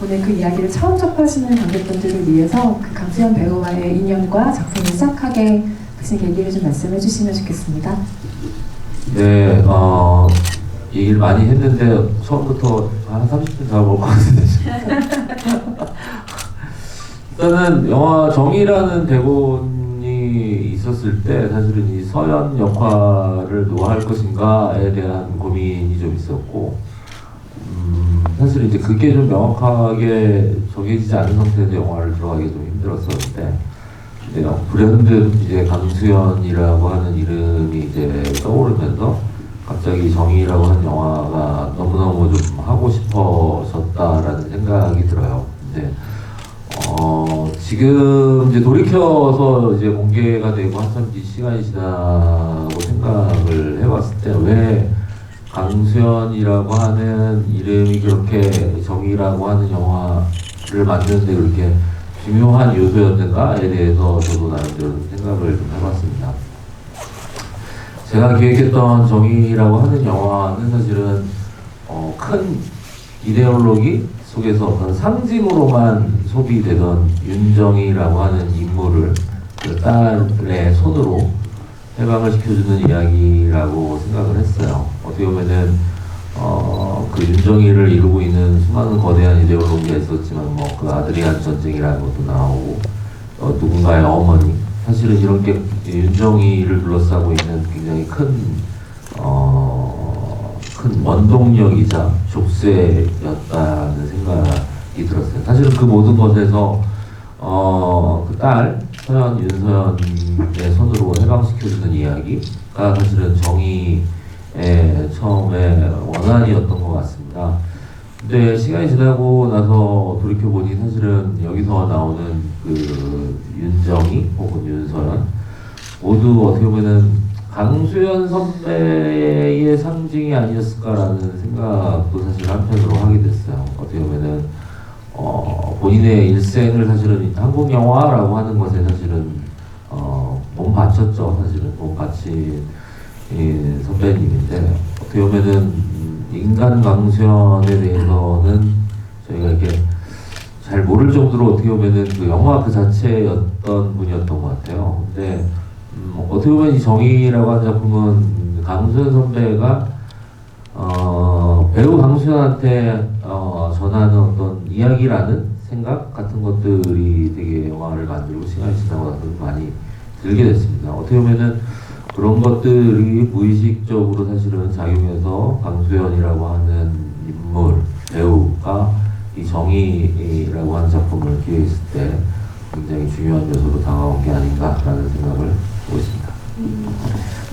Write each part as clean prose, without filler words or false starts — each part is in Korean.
오늘 그 이야기를 처음 접하시는 관객분들을 위해서 그 강수연 배우와의 인연과 작품을 시작하게 되신 계기를 좀 말씀해 주시면 좋겠습니다. 네, 얘기를 많이 했는데 처음부터 한 30분 잡아볼 것 같은데 일단은 영화 정의라는 대본이 있었을 때 사실은 이 서연 역할을 누가 할 것인가에 대한 고민이 좀 있었고 사실 이제 그게 좀 명확하게 정해지지 않은 상태에서 영화를 들어가기 좀 힘들었었는데 불현듯 이제 강수연이라고 하는 이름이 이제 떠오르면서 갑자기 정의라고 하는 영화가 너무너무 좀 하고 싶어졌다라는 생각이 들어요. 근데 지금 이제 돌이켜서 이제 공개가 되고 한참 시간이 지나고 생각을 해봤을 때 왜 강수연이라고 하는 이름이 그렇게 정의라고 하는 영화를 만드는데 그렇게 중요한 요소였는가에 대해서 저도 나름대로 생각을 좀 해봤습니다. 제가 기획했던 정의라고 하는 영화는 사실은 큰 이데올로기 속에서 어떤 상징으로만 소비되던 윤정이라고 하는 인물을 그 딸의 손으로 해방을 시켜주는 이야기라고 생각을 했어요. 어떻게 보면은 그 윤정이를 이루고 있는 수많은 거대한 이데올로기가 있었지만 뭐 그 아드리안 전쟁이라는 것도 나오고 누군가의 어머니 사실은 이런 게 윤정이를 둘러싸고 있는 굉장히 큰 원동력이자 족쇄였다는 생각이 들었어요. 사실은 그 모든 것에서 그 딸 서연, 윤서연의 손으로 해방시켜주는 이야기가 사실은 정의의 처음에 원한이었던 것 같습니다. 근데 시간이 지나고 나서 돌이켜보니 사실은 여기서 나오는 그 윤정이 혹은 윤서연 모두 어떻게 보면은 강수연 선배의 상징이 아니었을까라는 생각도 사실 한편으로 하게 됐어요. 어떻게 보면은 본인의 일생을 사실은 한국 영화라고 하는 것에 사실은 몸 바쳤죠. 사실은 몸 바친 선배님인데 어떻게 보면은 인간 강수연에 대해서는 저희가 이렇게 잘 모를 정도로 어떻게 보면은 그 영화 그 자체였던 분이었던 것 같아요. 근데 어떻게 보면 이 정의라고 하는 작품은 강수연 선배가 배우 강수연한테 전하는 어떤 이야기라는 생각 같은 것들이 되게 영화를 만들고 시간이 지나고 나서 많이 들게 됐습니다. 어떻게 보면은 그런 것들이 무의식적으로 사실은 작용해서 강수연이라고 하는 인물, 배우가 이 정의라고 하는 작품을 기획했을 때 굉장히 중요한 요소로 다가온 게 아닌가라는 생각을 하고 있습니다.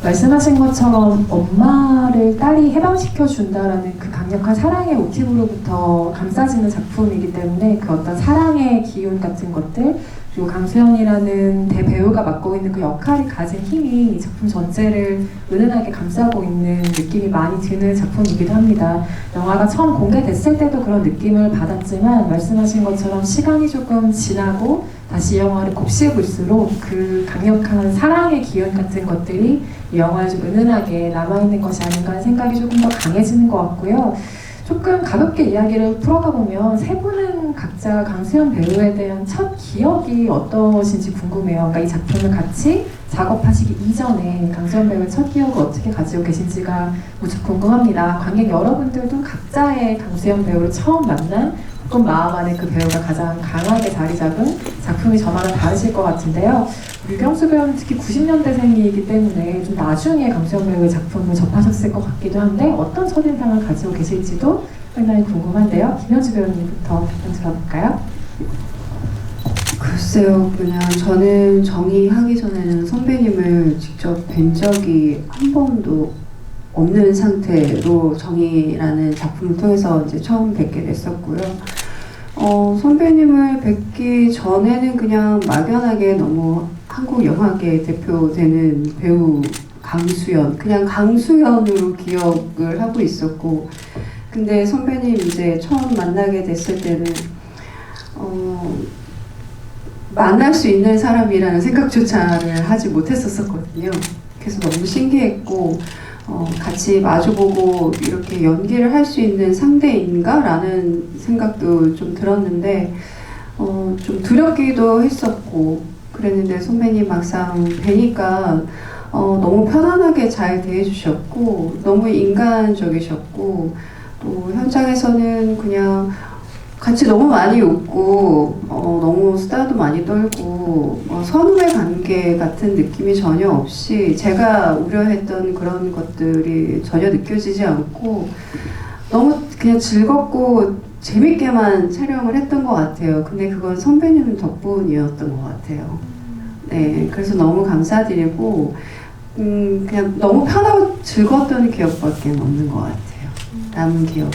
말씀하신 것처럼 엄마를 딸이 해방시켜 준다라는 그 강력한 사랑의 모티브로부터 감싸지는 작품이기 때문에 그 어떤 사랑의 기운 같은 것들 그리고 강수연이라는 대배우가 맡고 있는 그 역할이 가진 힘이 이 작품 전체를 은은하게 감싸고 있는 느낌이 많이 드는 작품이기도 합니다. 영화가 처음 공개됐을 때도 그런 느낌을 받았지만 말씀하신 것처럼 시간이 조금 지나고 다시 영화를 곱씹을수록 그 강력한 사랑의 기운 같은 것들이 이 영화에 좀 은은하게 남아있는 것이 아닌가 하는 생각이 조금 더 강해지는 것 같고요. 조금 가볍게 이야기를 풀어가 보면 세 분은 각자 강수연 배우에 대한 첫 기억이 어떠신지 궁금해요. 그러니까 이 작품을 같이 작업하시기 이전에 강수연 배우의 첫 기억을 어떻게 가지고 계신지가 무척 궁금합니다. 관객 여러분들도 각자의 강수연 배우를 처음 만난 혹은 마음 안에 그 배우가 가장 강하게 자리 잡은 작품이 저마다 다르실 것 같은데요. 유경수 배우는 특히 90년대생이기 때문에 좀 나중에 강수연 배우의 작품을 접하셨을 것 같기도 한데 어떤 첫인상을 가지고 계실지도 상당히 궁금한데요. 김현주 배우님부터 답변 들어볼까요? 글쎄요, 그냥 저는 정의하기 전에는 선배님을 직접 뵌 적이 한 번도 없는 상태로 정의라는 작품을 통해서 이제 처음 뵙게 됐었고요. 선배님을 뵙기 전에는 그냥 막연하게 너무 한국 영화계의 대표되는 배우 강수연, 그냥 강수연으로 기억을 하고 있었고, 근데 선배님 이제 처음 만나게 됐을 때는 만날 수 있는 사람이라는 생각조차를 하지 못했었거든요. 그래서 너무 신기했고 같이 마주보고 이렇게 연기를 할 수 있는 상대인가라는 생각도 좀 들었는데 좀 두렵기도 했었고 그랬는데 선배님 막상 뵈니까 너무 편안하게 잘 대해주셨고 너무 인간적이셨고 또 현장에서는 그냥 같이 너무 많이 웃고 너무 수다도 많이 떨고 선후배 관계 같은 느낌이 전혀 없이 제가 우려했던 그런 것들이 전혀 느껴지지 않고 너무 그냥 즐겁고 재밌게만 촬영을 했던 것 같아요. 근데 그건 선배님 덕분이었던 것 같아요. 네, 그래서 너무 감사드리고 그냥 너무 편하고 즐거웠던 기억밖에 없는 것 같아요. 남은 기억은.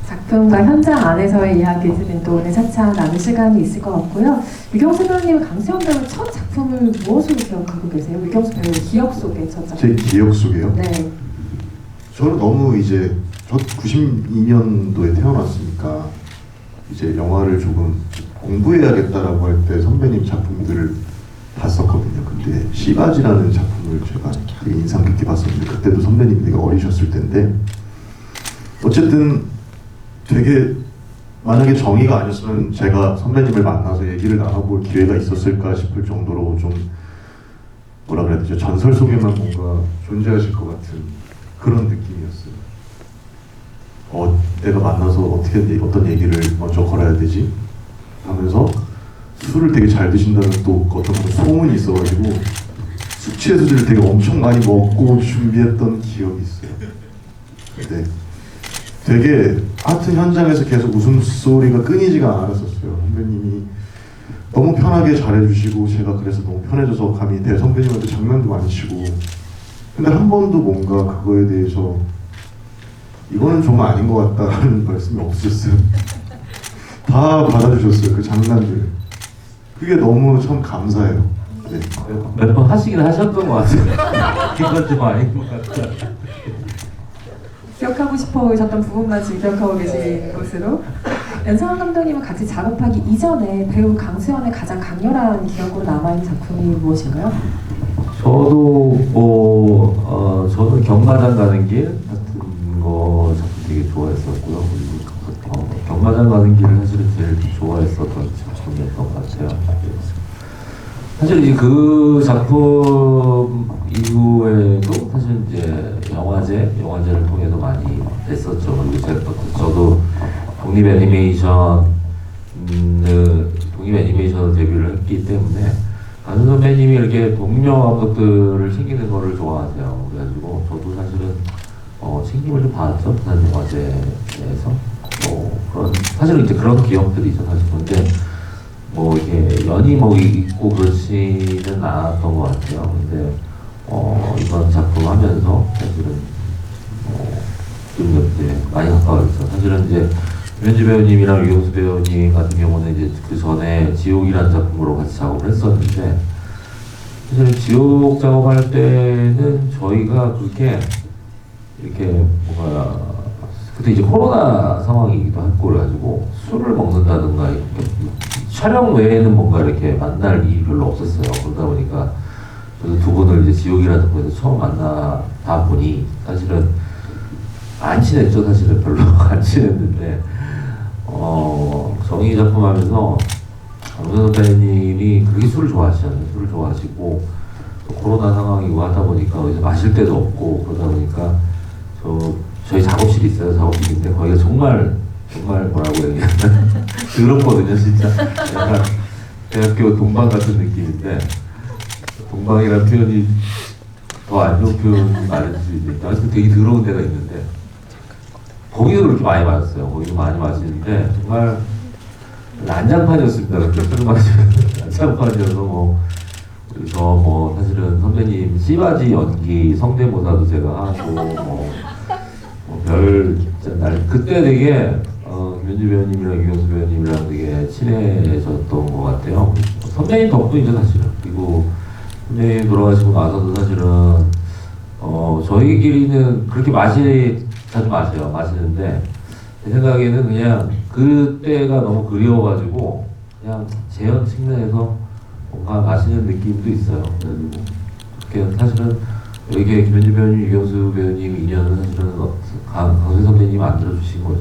작품과 현장 안에서의 이야기들은 또 오늘 차차 나눌 시간이 있을 것 같고요. 유경수 배우님 강수영 배우의 첫 작품을 무엇으로 기억하고 계세요? 유경수 배우의 기억 속의 첫 작품. 제 기억 속에요? 네. 저는 너무 이제 저 92년도에 태어났으니까 이제 영화를 조금 공부해야겠다라고 할 때 선배님 작품들을 봤었거든요. 근데 시바지라는 작품을 제가 되게 인상 깊게 봤었는데 그때도 선배님이 되게 어리셨을 텐데 어쨌든 되게 만약에 정의가 아니었으면 제가 선배님을 만나서 얘기를 나눠볼 기회가 있었을까 싶을 정도로 좀 뭐라 그래야 되죠? 전설 속에만 뭔가 존재하실 것 같은 그런 느낌이었어요. 내가 만나서 어떤 얘기를 먼저 걸어야 되지? 하면서 술을 되게 잘 드신다는 또 어떤 소문이 있어가지고 숙취해소제를 되게 엄청 많이 먹고 준비했던 기억이 있어요. 근데 되게 하여튼 현장에서 계속 웃음소리가 끊이지가 않았었어요. 선배님이 너무 편하게 잘해주시고 제가 그래서 너무 편해져서 감히 내 선배님한테 장난도 많이 치고 근데 한 번도 뭔가 그거에 대해서 이거는 좀 아닌 것 같다라는 말씀이 없으셨어요. 다 받아주셨어요. 그 장난들. 그게 너무 참 감사해요. 네. 몇 번 하시긴 하셨던 것 같아요. 이건 좀 아닌 것 같아요. 기억하고 싶어 하셨던 부분만 지금 기억하고 계신 것으로. 연상환 감독님은 같이 작업하기 이전에 배우 강수연의 가장 강렬한 기억으로 남아있는 작품이 무엇인가요? 저는 경마장 가는 길 같은 거 작품 되게 좋아했었고요. 그리고 경마장 가는 길을 사실은 제일 좋아했었던 작품이었던 것 같아요. 사실 이제 그 작품 이후에도 사실 이제 영화제를 통해서 많이 냈었죠. 그리고 저도 독립 애니메이션으로 데뷔를 했기 때문에 안우 선배님이 이렇게 동료 감독들을 챙기는 거를 좋아하세요. 그래가지고 저도 사실은 챙김을 좀 받았죠. 부산 영화제에서 사실은 이제 그런 기억들이죠. 사실 근데 이게 연이 있고 그렇지는 않았던 것 같아요. 근데 이번 작품 하면서 사실은 좀 이제 많이 가까워졌죠. 사실은 이제 유현지 배우님이랑 유경수 배우님 같은 경우는 이제 그 전에 지옥이라는 작품으로 같이 작업을 했었는데 사실 지옥 작업할 때는 저희가 그렇게 이렇게 그때 이제 코로나 상황이기도 했고 그래가지고 술을 먹는다든가 이렇게 촬영 외에는 뭔가 이렇게 만날 일이 별로 없었어요. 그러다 보니까 저도 두 분을 이제 지옥이라는 작품에서 처음 만나다 보니 사실은 안 친했죠. 사실은 별로 안 친했는데 정의 작품 하면서 강선 선배님이 그렇게 술을 좋아하시잖아요. 술을 좋아하시고 또 코로나 상황이고 하다 보니까 어디서 마실 데도 없고 그러다 보니까 저희 작업실이 있어요. 작업실인데 거기가 정말 뭐라고 얘기하면 더럽거든요. 진짜 약간 대학교 동방 같은 느낌인데 동방이라는 표현이 더 안 좋은 표현이 많을 수 있는데 아직도 되게 더러운 데가 있는데 거기도 그렇게 많이 마셨어요. 거기도 많이 마시는데 정말 난장판이었습니다. 그때 술 마시면 난장판이어서 그래서 사실은 선배님 씨바지 연기 성대모사도 제가 하고 그때 되게 김현지 배우님이랑 유경수 배우님이랑 되게 친해졌던 것 같아요. 선배님 덕분이죠 사실은. 그리고 선배님 돌아가시고 나서도 사실은 저희끼리는 그렇게 자주 마시는데 제 생각에는 그냥 그때가 너무 그리워가지고 그냥 재현 측면에서 뭔가 마시는 느낌도 있어요. 그래가지고 그렇게 사실은 이게 김현주 배우님, 유경수 배우님 인연은 사실은 강수현 선배님이 만들어주신 거죠.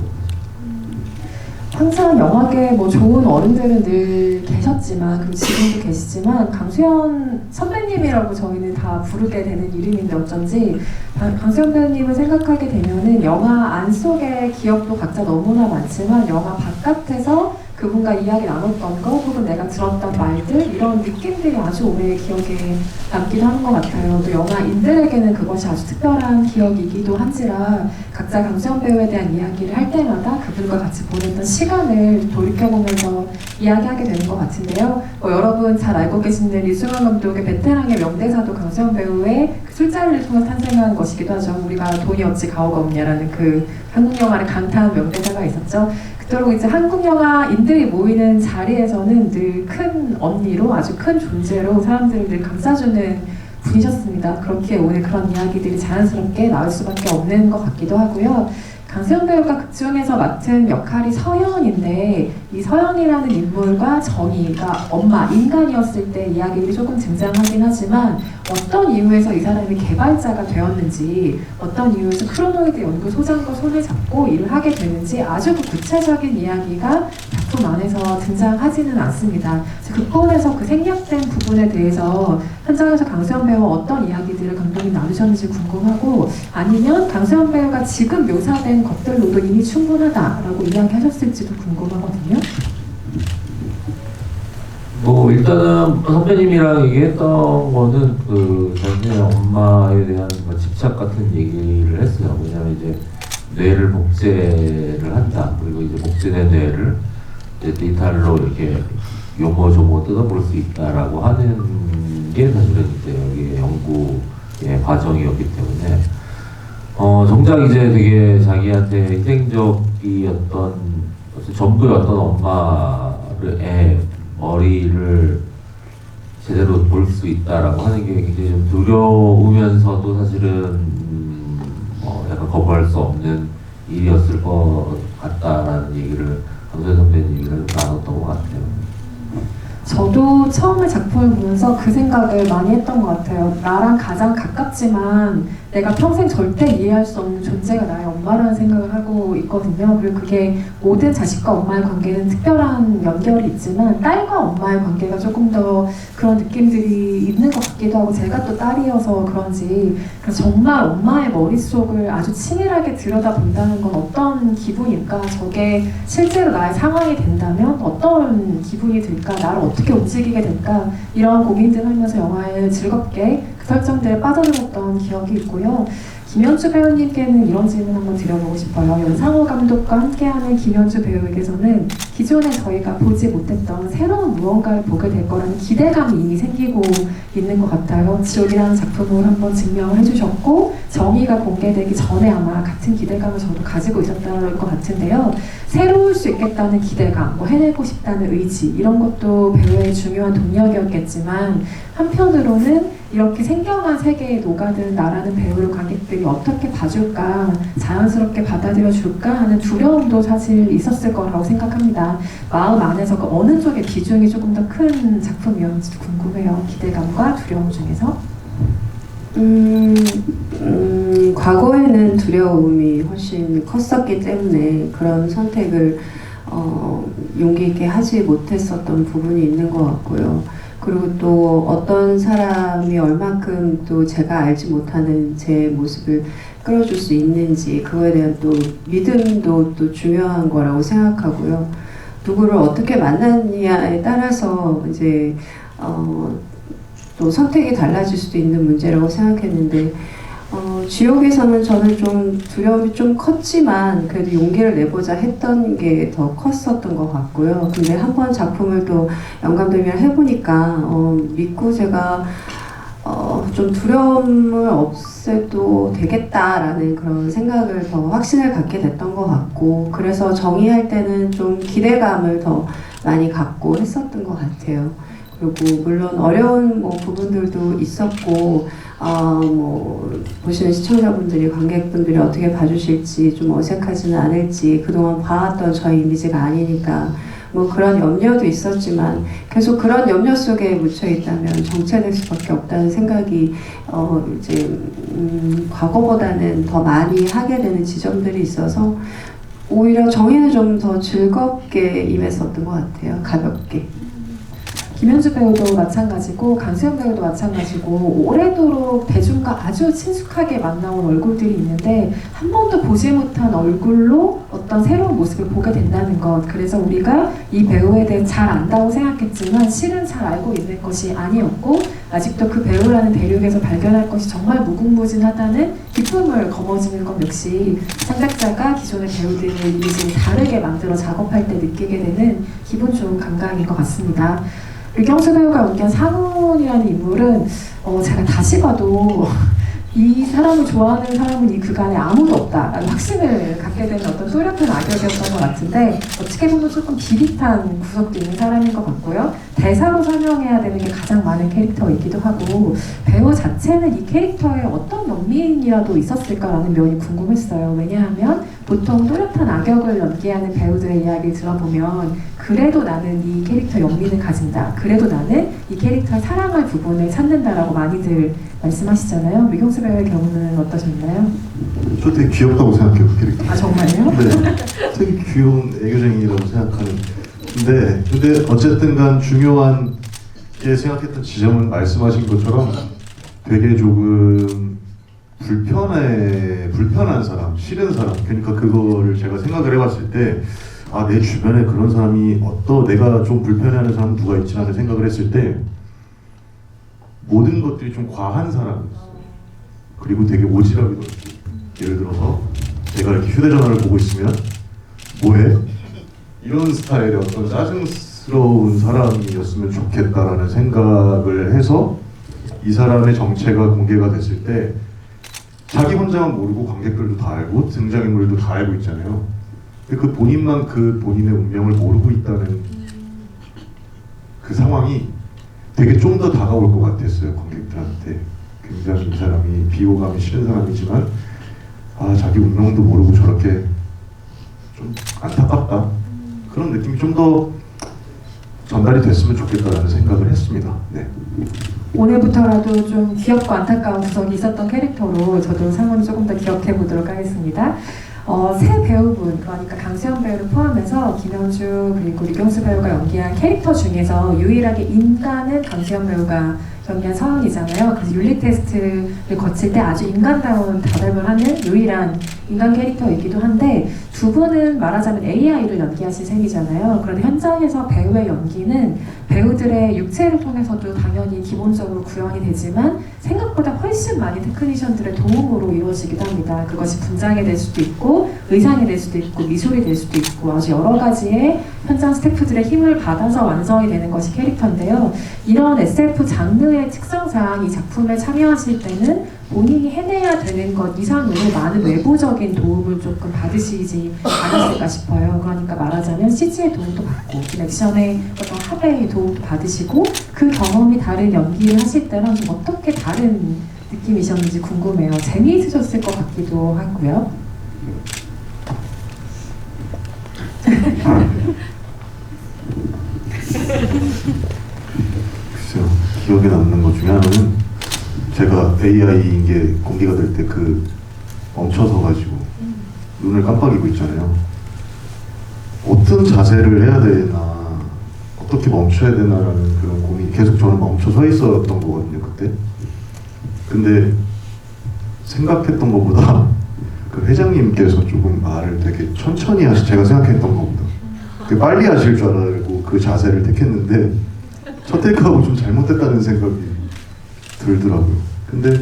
항상 영화계 뭐 좋은 어른들은 늘 계셨지만 그리고 지금도 계시지만 강수현 선배님이라고 저희는 다 부르게 되는 이름인데 어쩐지 강수현 배우님을 생각하게 되면은 영화 안 속의 기억도 각자 너무나 많지만 영화 바깥에서 그분과 이야기 나눴던 거 혹은 내가 들었던 말들 이런 느낌들이 아주 오래 기억에 남기도 하는 것 같아요. 또 영화인들에게는 그것이 아주 특별한 기억이기도 한지라 각자 강수현 배우에 대한 이야기를 할 때마다 그분과 같이 보냈던 시간을 돌이켜보면서 이야기하게 되는 것 같은데요. 여러분 잘 알고 계시는 이승환 감독의 베테랑의 명대사도 강수현 배우의 그 술자리를 통해 탄생한 것이기도 하죠. 우리가 돈이 없지 가오가 없냐라는 그 한국 영화를 강타한 명대사가 있었죠. 그토록 이제 한국 영화인들이 모이는 자리에서는 늘 큰 언니로 아주 큰 존재로 사람들을 늘 감싸주는 분이셨습니다. 그렇게 오늘 그런 이야기들이 자연스럽게 나올 수밖에 없는 것 같기도 하고요. 강수현 배우가 극 중에서 맡은 역할이 서연인데 이 서연이라는 인물과 정희가 엄마, 인간이었을 때 이야기들이 조금 등장하긴 하지만 어떤 이유에서 이 사람이 개발자가 되었는지 어떤 이유에서 크로노이드 연구소장과 손을 잡고 일을 하게 되는지 아주 그 구체적인 이야기가 작품 안에서 등장하지는 않습니다. 극본에서 그 생략된 부분에 대해서 현장에서 강수현 배우와 어떤 이야기들을 감독님 나누셨는지 궁금하고 아니면 강수현 배우가 지금 묘사된 것들로도 이미 충분하다라고 이야기하셨을지도 궁금하거든요. 뭐 일단은 선배님이랑 얘기했던 거는 그 자신의 엄마에 대한 뭐 집착 같은 얘기를 했어요. 왜냐면 이제 뇌를 복제를 한다. 그리고 이제 복제된 뇌를 이제 디지털로 이렇게 요모조모 뜯어볼 수 있다라고 하는 게 사실은 이제 여기 연구의 과정이었기 때문에 정작 이제 되게 자기한테 희생적이었던 전부였던 엄마의 머리를 제대로 볼 수 있다라고 하는 게 굉장히 좀 두려우면서도 사실은 약간 거부할 수 없는 일이었을 것 같다라는 얘기를 강수현 선배님이랑 나눴던 것 같아요. 저도 처음에 작품을 보면서 그 생각을 많이 했던 것 같아요. 나랑 가장 가깝지만 내가 평생 절대 이해할 수 없는 존재가 나의 엄마라는 생각을 하고 있거든요. 그리고 그게 모든 자식과 엄마의 관계는 특별한 연결이 있지만 딸과 엄마의 관계가 조금 더 그런 느낌들이 있는 것 같기도 하고 제가 또 딸이어서 그런지 그래서 정말 엄마의 머릿속을 아주 치밀하게 들여다본다는 건 어떤 기분일까? 저게 실제로 나의 상황이 된다면 어떤 기분이 들까? 나를 어떻게 움직이게 될까? 이런 고민들 하면서 영화에 즐겁게 그 설정들에 빠져들었던 기억이 있고요. 김현주 배우님께는 이런 질문 한번 드려보고 싶어요. 연상호 감독과 함께하는 김현주 배우에게서는 기존에 저희가 보지 못했던 새로운 무언가를 보게 될 거라는 기대감이 이미 생기고 있는 것 같아요. 지옥이라는 작품을 한번 증명을 해주셨고 정의가 공개되기 전에 아마 같은 기대감을 저도 가지고 있었던 것 같은데요. 새로울 수 있겠다는 기대감, 뭐 해내고 싶다는 의지 이런 것도 배우의 중요한 동력이었겠지만 한편으로는 이렇게 생경한 세계에 녹아든 나라는 배우를 관객들이 어떻게 봐줄까, 자연스럽게 받아들여줄까 하는 두려움도 사실 있었을 거라고 생각합니다. 마음 안에서 그 어느 쪽의 비중이 조금 더 큰 작품이었는지 궁금해요. 기대감과 두려움 중에서. 과거에는 두려움이 훨씬 컸었기 때문에 그런 선택을 용기 있게 하지 못했었던 부분이 있는 것 같고요. 그리고 또 어떤 사람이 얼만큼 또 제가 알지 못하는 제 모습을 끌어줄 수 있는지 그거에 대한 또 믿음도 또 중요한 거라고 생각하고요. 누구를 어떻게 만났냐에 따라서 이제 또 선택이 달라질 수도 있는 문제라고 생각했는데 지옥에서는 저는 좀 두려움이 좀 컸지만 그래도 용기를 내보자 했던 게 더 컸었던 것 같고요. 근데 한번 작품을 또 영감독이랑 해보니까 믿고 제가 좀 두려움을 없애도 되겠다라는 그런 생각을 더 확신을 갖게 됐던 것 같고 그래서 정의할 때는 좀 기대감을 더 많이 갖고 했었던 것 같아요. 그리고 물론 어려운 부분들도 있었고 뭐 보시는 시청자분들이 관객분들이 어떻게 봐주실지 좀 어색하지는 않을지 그동안 봐왔던 저희 이미지가 아니니까 뭐 그런 염려도 있었지만 계속 그런 염려 속에 묻혀 있다면 정체될 수밖에 없다는 생각이 이제 과거보다는 더 많이 하게 되는 지점들이 있어서 오히려 정의는 좀 더 즐겁게 임했었던 것 같아요. 가볍게. 김현주 배우도 마찬가지고 강수현 배우도 마찬가지고 오래도록 대중과 아주 친숙하게 만나온 얼굴들이 있는데 한 번도 보지 못한 얼굴로 어떤 새로운 모습을 보게 된다는 것. 그래서 우리가 이 배우에 대해 잘 안다고 생각했지만 실은 잘 알고 있는 것이 아니었고 아직도 그 배우라는 대륙에서 발견할 것이 정말 무궁무진하다는 기쁨을 거머쥐는 것 역시 창작자가 기존의 배우들을 이미지를 다르게 만들어 작업할 때 느끼게 되는 기분 좋은 감각인 것 같습니다. 류경수 배우가 연기한 상훈이라는 인물은 제가 다시 봐도 이 사람을 좋아하는 사람은 이 그간에 아무도 없다라는 확신을 갖게 되는 어떤 또렷한 악역이었던 것 같은데 어떻게 보면 조금 비릿한 구석도 있는 사람인 것 같고요. 대사로 설명해야 되는 게 가장 많은 캐릭터이기도 하고 배우 자체는 이 캐릭터에 어떤 연민이라도 있었을까라는 면이 궁금했어요. 왜냐하면 보통 또렷한 악역을 연기하는 배우들의 이야기를 들어보면 그래도 나는 이 캐릭터 연민을 가진다. 그래도 나는 이 캐릭터의 사랑할 부분을 찾는다라고 많이들 말씀하시잖아요. 류경수 배우의 경우는 어떠셨나요? 저 되게 귀엽다고 생각해요, 그 캐릭터. 아 정말요? 네, 되게 귀여운 애교쟁이라고 생각하는. 근데 어쨌든 간 중요하게 생각했던 지점은 말씀하신 것처럼 되게 조금 불편한 사람, 싫은 사람. 그러니까 그거를 제가 생각을 해봤을 때 아, 내 주변에 그런 사람이 내가 좀 불편해하는 사람 누가 있지라는 생각을 했을 때 모든 것들이 좀 과한 사람이었어요. 그리고 되게 오지랖이 넓고 예를 들어서 제가 이렇게 휴대전화를 보고 있으면 뭐해? 이런 스타일의 어떤 짜증스러운 사람이었으면 좋겠다라는 생각을 해서 이 사람의 정체가 공개가 됐을 때 자기 혼자만 모르고 관객들도 다 알고 등장인물도 다 알고 있잖아요. 근데 그 본인만 그 본인의 운명을 모르고 있다는 그 상황이 되게 좀 더 다가올 것 같았어요, 관객들한테. 굉장히 이 사람이 비호감이 싫은 사람이지만 아, 자기 운명도 모르고 저렇게 좀 안타깝다. 그런 느낌이 좀 더 전달이 됐으면 좋겠다라는 생각을 했습니다. 네. 오늘부터라도 좀 귀엽고 안타까운 구석이 있었던 캐릭터로 저도 상훈 조금 더 기억해 보도록 하겠습니다. 세 배우분, 그러니까 강수현 배우를 포함해서 김현주 그리고 류경수 배우가 연기한 캐릭터 중에서 유일하게 인간은 강수현 배우가 연기한 서연이잖아요. 그래서 윤리 테스트를 거칠 때 아주 인간다운 답변을 하는 유일한 인간 캐릭터이기도 한데 두 분은 말하자면 AI를 연기하신 셈이잖아요. 그런데 현장에서 배우의 연기는 배우들의 육체를 통해서도 당연히 기본적으로 구현이 되지만 생각보다 훨씬 많이 테크니션들의 도움으로 이루어지기도 합니다. 그것이 분장이 될 수도 있고 의상이 될 수도 있고 미술이 될 수도 있고 아주 여러 가지의 현장 스태프들의 힘을 받아서 완성이 되는 것이 캐릭터인데요. 이런 SF 장르의 특성상 이 작품에 참여하실 때는 본인이 해내야 되는 것 이상으로 많은 외부적인 도움을 조금 받으시지 않았을까 싶어요. 그러니까 말하자면 CG의 도움도 받고 디렉션의 어떤 합의 도움도 받으시고 그 경험이 다른 연기를 하실 때랑 좀 어떻게 다른 느낌이셨는지 궁금해요. 재미있으셨을 것 같기도 하고요. 글쎄요, 기억에 남는 것 중에 하나는 제가 AI인 게 공개가 될 때 멈춰서 가지고 눈을 깜빡이고 있잖아요. 어떤 자세를 해야 되나, 어떻게 멈춰야 되나라는 그런 고민이 계속 저는 멈춰 서 있었던 거거든요, 그때. 근데 생각했던 것보다 그 회장님께서 조금 말을 되게 천천히 제가 생각했던 것보다 빨리 하실 줄 알고 그 자세를 택했는데 첫 테이크하고 좀 잘못됐다는 생각이 들더라고요. 근데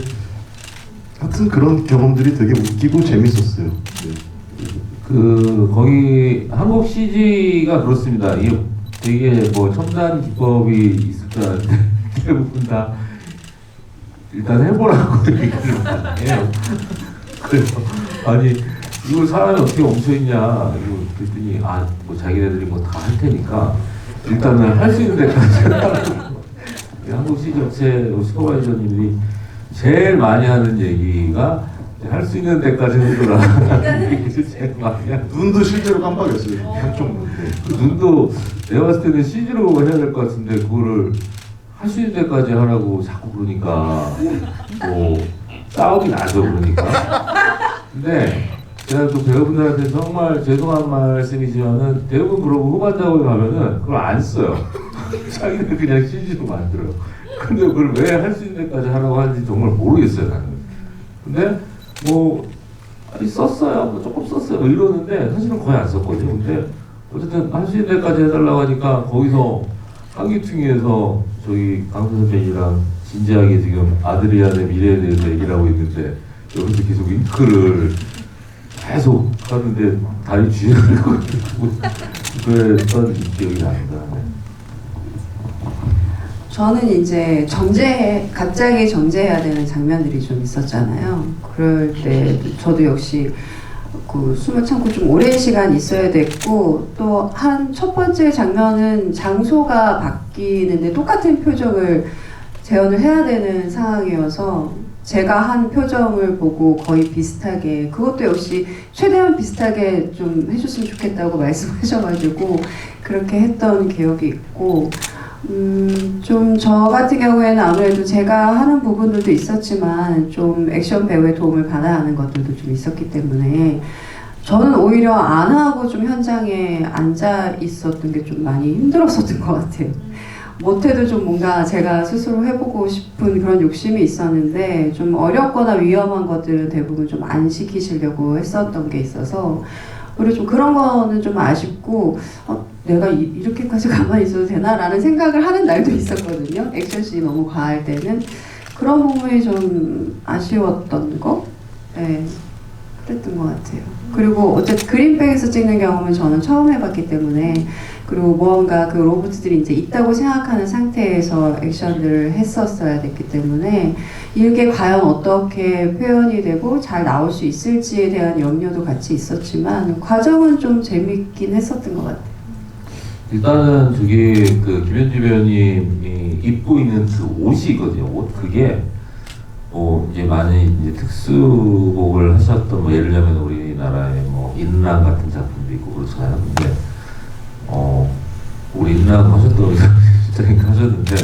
하여튼 그런 경험들이 되게 웃기고 재밌었어요. 네. 거기 한국 CG가 그렇습니다. 이게 되게 뭐 첨단 기법이 있을 줄 알았는데 대부분 다 일단 해보라고 얘기를 해요. 그래서 아니 이걸 사람이 어떻게 멈춰있냐 이거 그랬더니 뭐 자기네들이 뭐 다 할 테니까 일단은 할 수 있는 데까지 한국 CG 업체 슈퍼바이저님이 제일 많이 하는 얘기가 할 수 있는 데까지 흔들라. 이게 제 말이야. 눈도 실제로 깜빡였어요. 한쪽 눈. 그 눈도 내가 봤을 때는 CG로 해야 될 것 같은데 그거를 할 수 있는 데까지 하라고 자꾸 그러니까 뭐 싸움이 나죠 그러니까. 근데 제가 또 배우분들한테 정말 죄송한 말씀이지만은 대부분 그러고 후반 작업에 가면은 그걸 안 써요. 자기는 그냥 CG로 만들어요. 근데 그걸 왜 할 수 있는 데까지 하라고 하는지 정말 모르겠어요 나는. 근데 뭐 아니 썼어요, 뭐 조금 썼어요 뭐 이러는데 사실은 거의 안 썼거든요. 근데 어쨌든 할 수 있는 데까지 해달라고 하니까 거기서 한기퉁이에서 저기 강수 선배님이랑 진지하게 지금 아드리안의 미래에 대해서 얘기를 하고 있는데 여기서 계속 잉크를 계속 하는데 다리 쥐어를 그랬던 기억이 납니다. 저는 이제 갑자기 정제해야 되는 장면들이 좀 있었잖아요. 그럴 때 저도 역시 그 숨을 참고 좀 오랜 시간 있어야 됐고, 또 한 첫 번째 장면은 장소가 바뀌는데 똑같은 표정을 재현을 해야 되는 상황이어서 제가 한 표정을 보고 거의 비슷하게, 그것도 역시 최대한 비슷하게 좀 해줬으면 좋겠다고 말씀하셔가지고 그렇게 했던 기억이 있고, 좀 저 같은 경우에는 아무래도 제가 하는 부분들도 있었지만 좀 액션 배우의 도움을 받아야 하는 것들도 좀 있었기 때문에 저는 오히려 안 하고 좀 현장에 앉아 있었던 게 좀 많이 힘들었었던 것 같아요. 못해도 좀 뭔가 제가 스스로 해보고 싶은 그런 욕심이 있었는데 좀 어렵거나 위험한 것들은 대부분 좀 안 시키시려고 했었던 게 있어서 그리고 좀 그런 거는 좀 아쉽고 내가 이렇게까지 가만히 있어도 되나라는 생각을 하는 날도 있었거든요. 액션씬이 너무 과할 때는 그런 부분이 좀 아쉬웠던 거? 네, 그랬던 것 같아요. 그리고 어쨌든 그린백에서 찍는 경험은 저는 처음 해봤기 때문에, 그리고 무언가 그 로봇들이 이제 있다고 생각하는 상태에서 액션들을 했었어야 됐기 때문에 이게 과연 어떻게 표현이 되고 잘 나올 수 있을지에 대한 염려도 같이 있었지만 과정은 좀 재밌긴 했었던 것 같아요. 일단은 저기 그 김현지 배우님이 입고 있는 그 옷이 있거든요. 옷 그게 이제 많이 이제 특수복을 하셨던 뭐 예를 들면 우리나라의 뭐 인랑 같은 작품도 있고 그렇잖아요. 근데 우리 인랑 하셨던 의사님 하셨는데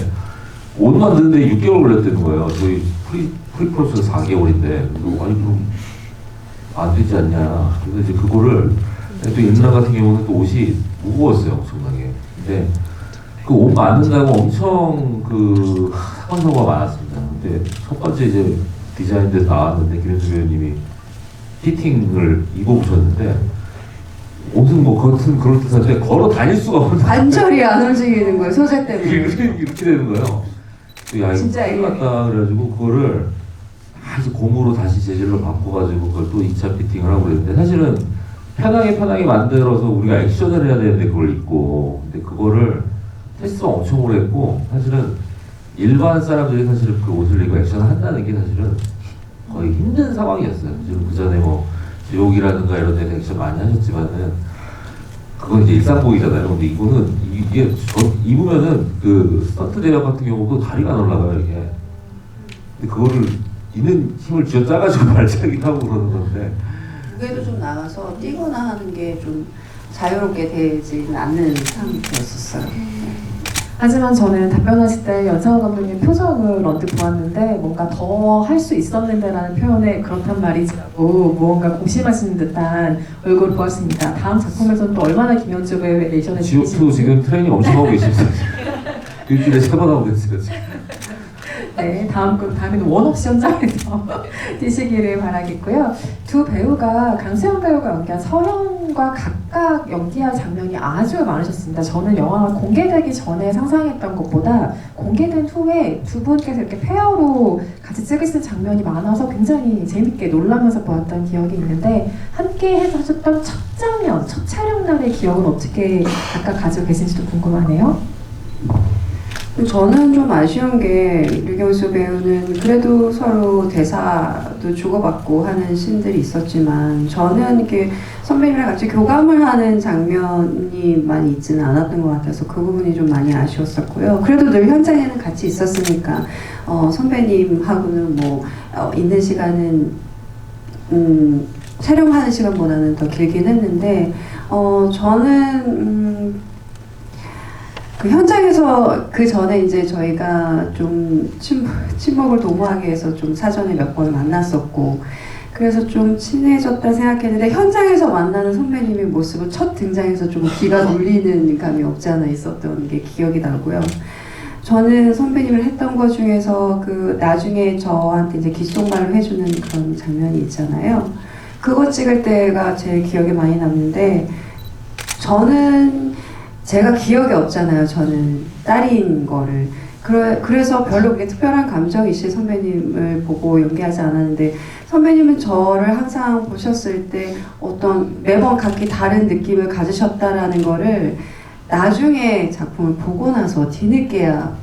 옷 만드는데 6개월 걸렸다는 거예요. 저희 프리프로스가 4개월인데 그리고 아니 그럼 안 되지 않냐. 그래서 이제 그거를 또 인랑 같은 경우는 또 옷이 무거웠어요, 엄청나게. 근데 그 옷 만든다고 엄청 그 사건 사고가 많았습니다. 근데 첫 번째 이제 디자인돼서 나왔는데 김현수 배우님이 피팅을 입어보셨는데 옷은 뭐 겉은 그럴듯한데 걸어 다닐 수가 없는 관절이 안 움직이는 거예요, 소재 때문에. 이렇게 되는 거예요. 야, 이거 진짜 큰일 났다 그래가지고 그거를 다시 고무로 다시 재질로 바꿔가지고 그걸 또 2차 피팅을 하고 그랬는데 사실은 편하게 만들어서 우리가 액션을 해야 되는데 그걸 입고, 근데 그거를 테스트가 엄청 오래 했고 사실은 일반 사람들이 사실은 그 옷을 입고 액션을 한다는 게 사실은 거의 힘든 상황이었어요. 지금 그 전에 뭐 지옥이라든가 이런 데서 액션 많이 하셨지만은 그건 이제 일상복이잖아요. 근데 이거는 이게 입으면은 그 스턴트 대역 같은 경우도 다리가 안 올라가요 이게. 근데 그거를 있는 힘을 쥐어 짜가지고 발차기 하고 그러는 건데. 무게도 좀 나가서 뛰거나 하는 게 좀 자유롭게 되지는 않는 상태였었어요. 하지만 저는 답변하실 때 연상호 감독님 표정을 언뜻 보았는데 뭔가 더 할 수 있었는데라는 표현에 그렇단 말이지라고 무언가 고심하시는 듯한 얼굴을 보았습니다. 다음 작품에서는 또 얼마나 김현주 배우의 리액션을 지옥2 지금 트레이닝 엄청 하고 계십니다. 일주일에 3번 하고 계세요 지금. 네, 다음에는 원없이 현장에서 뛰시기를 바라겠고요. 두 배우가 강수영 배우가 연기한 서현과 각각 연기할 장면이 아주 많으셨습니다. 저는 영화가 공개되기 전에 상상했던 것보다 공개된 후에 두 분께서 이렇게 페어로 같이 찍으신 장면이 많아서 굉장히 재밌게 놀라면서 보았던 기억이 있는데 함께 하셨던 첫 장면, 첫 촬영 날의 기억은 어떻게 각각 가지고 계신지도 궁금하네요. 저는 좀 아쉬운 게 류경수 배우는 그래도 서로 대사도 주고받고 하는 씬들이 있었지만 저는 이렇게 선배님이랑 같이 교감을 하는 장면이 많이 있지는 않았던 것 같아서 그 부분이 좀 많이 아쉬웠었고요. 그래도 늘 현장에는 같이 있었으니까 선배님하고는 뭐 있는 시간은 촬영하는 시간보다는 더 길긴 했는데 저는 그 현장에서 그 전에 이제 저희가 좀 친목을 도모하기 위해서 좀 사전에 몇 번 만났었고 그래서 좀 친해졌다 생각했는데 현장에서 만나는 선배님의 모습은 첫 등장에서 좀 귀가 눌리는 감이 없지 않아 있었던 게 기억이 나고요. 저는 선배님을 했던 것 중에서 그 나중에 저한테 이제 귓속말로 해주는 그런 장면이 있잖아요. 그거 찍을 때가 제일 기억에 많이 남는데 저는 제가 기억이 없잖아요. 저는 딸인 거를. 그래서 별로 그게 특별한 감정이 있이 선배님을 보고 연기하지 않았는데 선배님은 저를 항상 보셨을 때 어떤 매번 각기 다른 느낌을 가지셨다라는 거를 나중에 작품을 보고 나서 뒤늦게야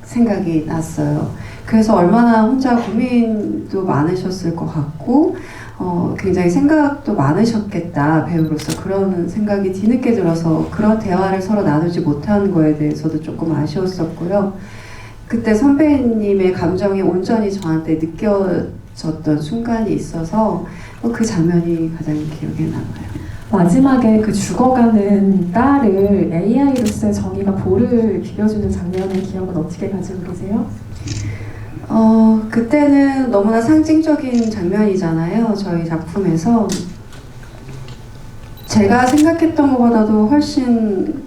생각이 났어요. 그래서 얼마나 혼자 고민도 많으셨을 것 같고 굉장히 생각도 많으셨겠다 배우로서 그런 생각이 뒤늦게 들어서 그런 대화를 서로 나누지 못한 거에 대해서도 조금 아쉬웠었고요. 그때 선배님의 감정이 온전히 저한테 느껴졌던 순간이 있어서 그 장면이 가장 기억에 남아요. 마지막에 그 죽어가는 딸을 AI로서의 정의가 볼을 비벼주는 장면의 기억은 어떻게 가지고 계세요? 그때는 너무나 상징적인 장면이잖아요. 저희 작품에서. 제가 생각했던 것보다도 훨씬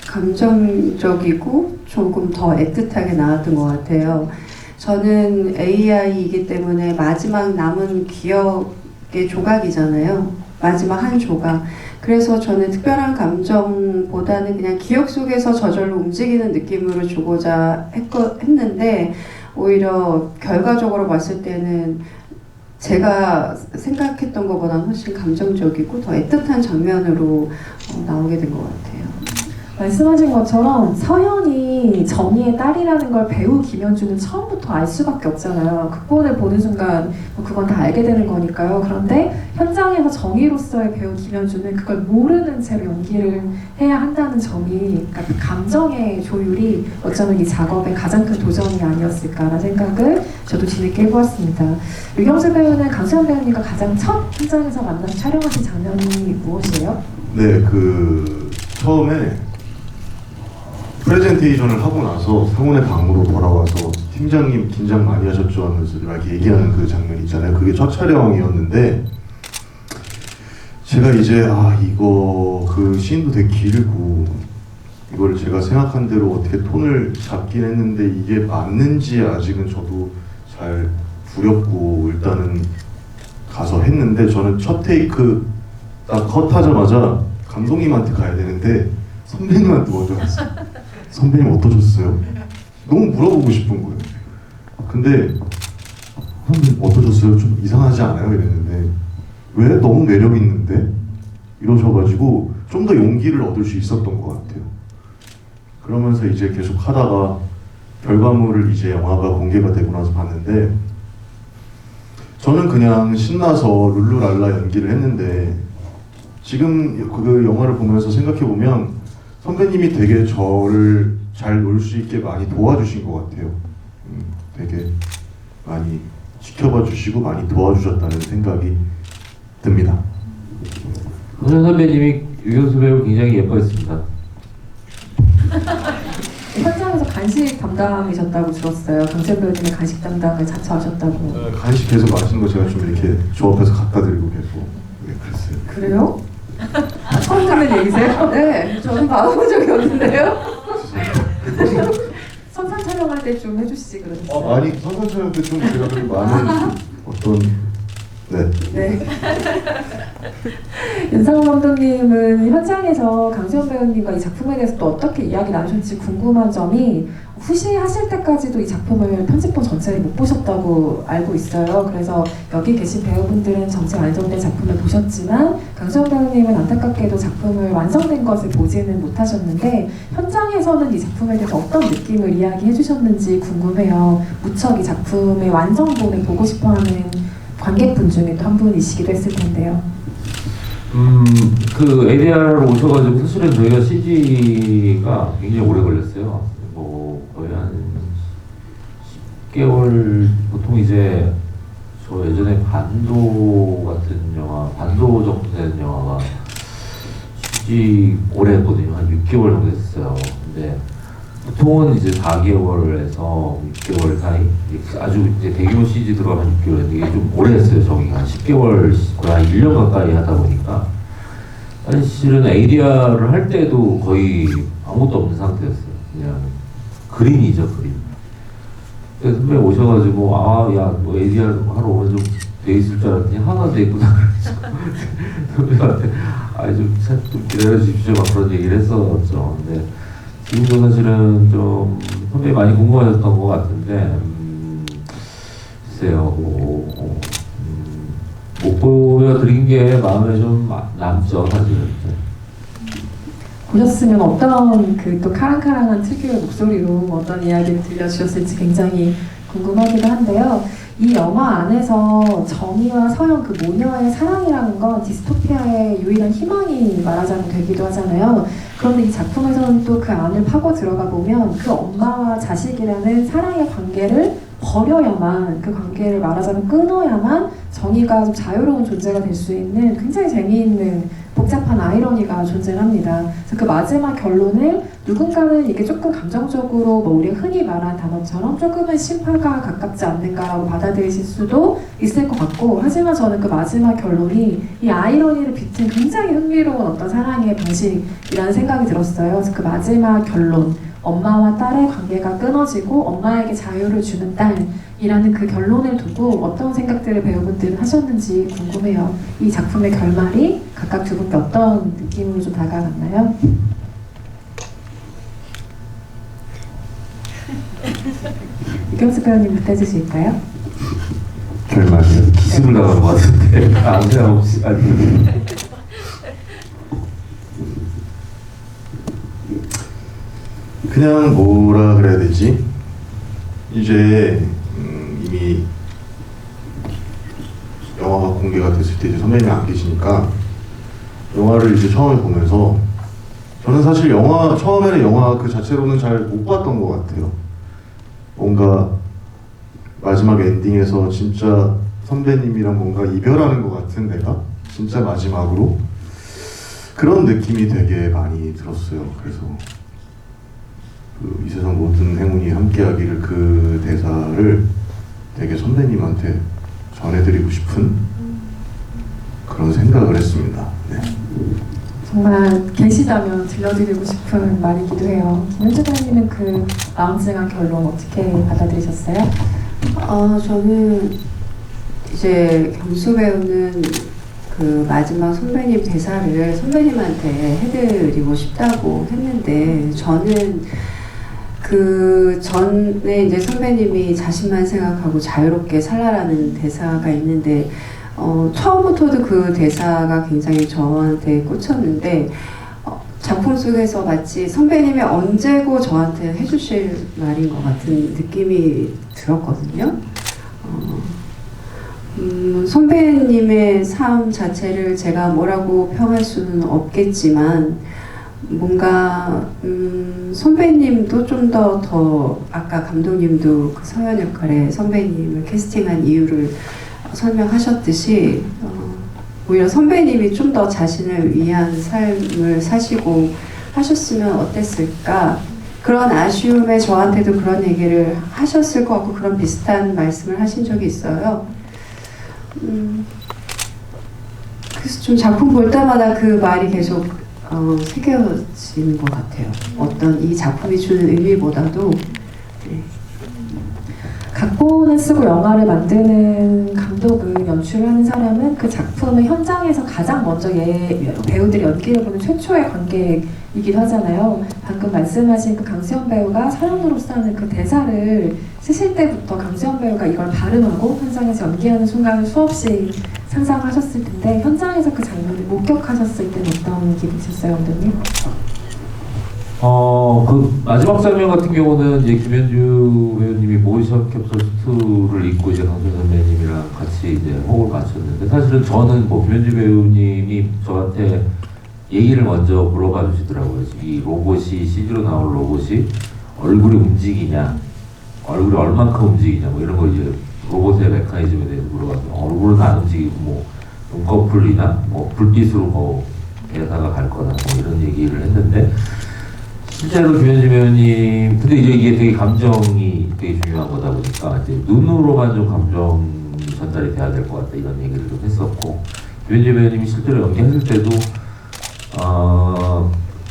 감정적이고 조금 더 애틋하게 나왔던 것 같아요. 저는 AI이기 때문에 마지막 남은 기억의 조각이잖아요. 마지막 한 조각. 그래서 저는 특별한 감정보다는 그냥 기억 속에서 저절로 움직이는 느낌으로 주고자 했는데 오히려 결과적으로 봤을 때는 제가 생각했던 것보다는 훨씬 감정적이고 더 애틋한 장면으로 나오게 된 것 같아요. 말씀하신 것처럼 서연이 정희의 딸이라는 걸 배우 김현주는 처음부터 알 수밖에 없잖아요. 극본을 보는 순간 그건 다 알게 되는 거니까요. 그런데 현장에서 정희로서의 배우 김현주는 그걸 모르는 채로 연기를 해야 한다는 점이 그러니까 그 감정의 조율이 어쩌면 이 작업의 가장 큰 도전이 아니었을까라는 생각을 저도 뒤늦게 해보았습니다. 유경수 배우는 강수현 배우님과 가장 첫 현장에서 만나서 촬영하신 장면이 무엇이에요? 네, 그 처음에 프레젠테이션을 하고 나서 상훈의 방으로 돌아와서 팀장님 긴장 많이 하셨죠 하면서 이렇게 얘기하는 그 장면 있잖아요. 그게 첫 촬영이었는데 제가 이제 이거 그 씬도 되게 길고 이걸 제가 생각한 대로 어떻게 톤을 잡긴 했는데 이게 맞는지 아직은 저도 잘 두렵고 일단은 가서 했는데 저는 첫 테이크 딱 컷하자마자 감독님한테 가야 되는데 선배님한테 먼저 갔어요. 선배님 어떠셨어요? 너무 물어보고 싶은 거예요. 근데 선배님 어떠셨어요? 좀 이상하지 않아요? 이랬는데 왜? 너무 매력 있는데? 이러셔가지고 좀 더 용기를 얻을 수 있었던 것 같아요. 그러면서 이제 계속 하다가 결과물을 이제 영화가 공개가 되고 나서 봤는데 저는 그냥 신나서 룰루랄라 연기를 했는데 지금 그 영화를 보면서 생각해보면 선배님이 되게 저를 잘 놀 수 있게 많이 도와주신 것 같아요. 되게 많이 지켜봐 주시고 많이 도와주셨다는 생각이 듭니다. 강수현 선배님이 유경수 배우 굉장히 예뻐했습니다. 현장에서 간식 담당이셨다고 들었어요. 강수현 배우님의 간식 담당을 자처하셨다고. 간식 계속 맛있는 거 제가 좀 이렇게 저 앞에서 갖다 드리고 계속 그랬어요. 그래요? 처음 듣는 얘기세요? 네, 저는 받아본 적이 없는데요. 선상 촬영할 때 좀 해주시지 그러셨어요? 아니 선상 촬영 때 좀 제가 되게 많은 어떤 네. 윤상호 감독님은 현장에서 강수현 배우님과 이 작품에 대해서 또 어떻게 이야기 나누셨는지 궁금한 점이 후시하실 때까지도 이 작품을 편집본 전체를 못 보셨다고 알고 있어요. 그래서 여기 계신 배우분들은 전체 완성된 작품을 보셨지만 강수현 배우님은 안타깝게도 작품을 완성된 것을 보지는 못하셨는데 현장에서는 이 작품에 대해서 어떤 느낌을 이야기해 주셨는지 궁금해요. 무척 이 작품의 완성본을 보고 싶어하는 관객분 중에 또 한 분이시기도 했을 텐데요. 그 ADR로 오셔가지고 사실은 저희가 CG가 굉장히 오래 걸렸어요. 뭐 거의 한 10개월 보통 이제 저 예전에 반도 같은 영화, 반도 정도 되는 영화가 휴직 오래 했거든요. 한 6개월 정도 했어요. 근데 보통은 이제 4개월에서 6개월 사이, 아주 이제 대규모 CG 들어가면 6개월인데 이게 좀 오래 했어요. 정리가 한 10개월, 거의 한 1년 가까이 하다 보니까 사실은 ADR을 할 때도 거의 아무것도 없는 상태였어요. 그냥 그림이죠, 그림. 그래서 선배 오셔가지고 뭐 ADR 하러 오면 좀 돼 있을 줄 알았더니 하나 돼 있구나. 그래서 선배한테 좀 기다려 주십시오 막 그런 얘기를 했었죠. 근데 지금도 사실은 좀 선배님 많이 궁금하셨던 것 같은데 글쎄요 못 보여드린 게 마음에 좀 남죠 사실은. 보셨으면 어떤 그 또 카랑카랑한 특유의 목소리로 어떤 이야기를 들려주셨을지 굉장히 궁금하기도 한데요. 이 영화 안에서 정의와 서영 그 모녀의 사랑이라는 건 디스토피아의 유일한 희망이 말하자면 되기도 하잖아요. 그런데 이 작품에서는 또 그 안을 파고 들어가 보면 그 엄마와 자식이라는 사랑의 관계를 버려야만, 그 관계를 말하자면 끊어야만 정의가 좀 자유로운 존재가 될 수 있는 굉장히 재미있는 복잡한 아이러니가 존재합니다. 그래서 그 마지막 결론을 누군가는 이게 조금 감정적으로 뭐 우리가 흔히 말하는 단어처럼 조금은 심파가 가깝지 않는가라고 받아들이실 수도 있을 것 같고, 하지만 저는 그 마지막 결론이 이 아이러니를 비튼 굉장히 흥미로운 어떤 사랑의 방식이라는 생각이 들었어요. 그래서 그 마지막 결론, 엄마와 딸의 관계가 끊어지고 엄마에게 자유를 주는 딸이라는 그 결론을 두고 어떤 생각들을 배우분들은 하셨는지 궁금해요. 이 작품의 결말이 각각 두 분께 어떤 느낌으로 좀 다가갔나요? 이경수 배우님부터 해주실까요? 결말이요? 기습을 나간 것 같은데 아무 생각 없이 그냥 뭐라 그래야 되지? 이제 이미 영화가 공개가 됐을 때 이제 선배님이 안 계시니까 영화를 이제 처음에 보면서 저는 사실 처음에는 영화 그 자체로는 잘 못 봤던 것 같아요. 뭔가 마지막 엔딩에서 진짜 선배님이랑 뭔가 이별하는 것 같은, 내가 진짜 마지막으로 그런 느낌이 되게 많이 들었어요. 그래서 이 세상 모든 행운이 함께하기를, 그 대사를 되게 선배님한테 전해드리고 싶은 그런 생각을 했습니다. 네. 정말 계시다면 들려드리고 싶은 말이기도 해요. 김현주 배우님은 그 마음찡한 결론 어떻게 받아들이셨어요? 저는 이제 경수 배우는 그 마지막 선배님 대사를 선배님한테 해드리고 싶다고 했는데, 저는 그 전에 이제 선배님이 자신만 생각하고 자유롭게 살라라는 대사가 있는데, 처음부터도 그 대사가 굉장히 저한테 꽂혔는데, 작품 속에서 마치 선배님이 언제고 저한테 해주실 말인 것 같은 느낌이 들었거든요. 선배님의 삶 자체를 제가 뭐라고 평할 수는 없겠지만, 뭔가 선배님도 좀 더 아까 감독님도 그 서연 역할에 선배님을 캐스팅한 이유를 설명하셨듯이 오히려 선배님이 좀 더 자신을 위한 삶을 사시고 하셨으면 어땠을까, 그런 아쉬움에 저한테도 그런 얘기를 하셨을 것 같고 그런 비슷한 말씀을 하신 적이 있어요. 그래서 좀 작품 볼 때마다 그 말이 계속 새겨지는 것 같아요. 어떤 이 작품이 주는 의미보다도. 네. 각본을 쓰고 영화를 만드는 감독은, 연출을 하는 사람은 그 작품의 현장에서 가장 먼저 배우들이 연기를 보는 최초의 관객이기도 하잖아요. 방금 말씀하신 그 강수현 배우가 서연으로서 하는 그 대사를 쓰실 때부터 강수현 배우가 이걸 발음하고 현장에서 연기하는 순간을 수없이 상상하셨을 텐데, 현장에서 그 장면을 목격하셨을 때는 어떤 기분이셨어요, 감독님? 그 마지막 장면 같은 경우는 이제 김현주 배우님이 모션 캡슐 수트를 입고 이제 강수현 선배님이랑 같이 이제 호흡을 맞췄는데, 사실은 저는 뭐 김현주 배우님이 저한테 얘기를 먼저 물어봐 주시더라고요. 이 로봇이, CG로 나올 로봇이 얼굴이 움직이냐, 얼굴이 얼만큼 움직이냐, 뭐 이런 거 이제 로봇의 메커니즘에 대해서 물어봤어요. 얼굴은 안 움직이고 뭐 눈꺼풀이나 뭐 불빛으로 뭐 대사가 갈 거다 뭐 이런 얘기를 했는데 실제로 김현지 배우님 근데 이게 되게 감정이 되게 중요한 거다 보니까 이제 눈으로만 좀 감정이 전달이 돼야 될 것 같다 이런 얘기를 좀 했었고 김현지 배우님이 실제로 연기했을 때도